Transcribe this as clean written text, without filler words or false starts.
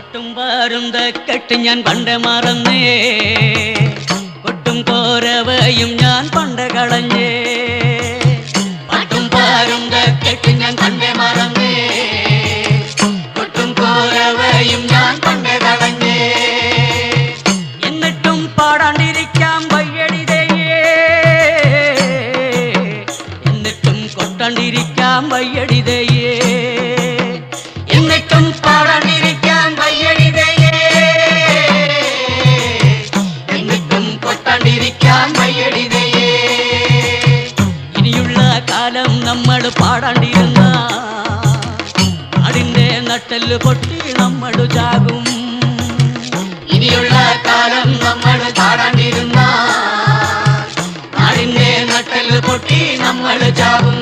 പാട്ടും പാരുന്ത കെട്ട് ഞാൻ പണ്ട് മറന്നേ, കൊട്ടും കോരവയും ഞാൻ പണ്ട് കളഞ്ഞേ. പാട്ടും പാരുന്ത കെട്ട് ഞാൻ പണ്ട് മറന്നേ, കൊട്ടും കോരവയും ഞാൻ പണ്ട് കളഞ്ഞേ. എന്നിട്ടും പാടാണ്ടിരിക്കാൻ വയ്യടിതയേ, എന്നിട്ടും കൊട്ടാണ്ടിരിക്കാൻ വയ്യടിതയേ, എന്നിട്ടും പാടാണ്ടിരിക്കാൻ വയ്യടിതയേ, എന്നിട്ടും കൊട്ടാണ്ടിരിക്കാൻ വയ്യടിതയേ. ഇനിയുള്ള കാലം നമ്മൾ പാടാണ്ടിരുന്ന നാടിന്റെ നട്ടെല്ല് പൊട്ടി നമ്മൾ ചാകും. ഇനിയുള്ള കാലം നമ്മൾ പാടാണ്ടിരുന്ന നാടിന്റെ നട്ടെല്ല് പൊട്ടി നമ്മൾ ചാകും.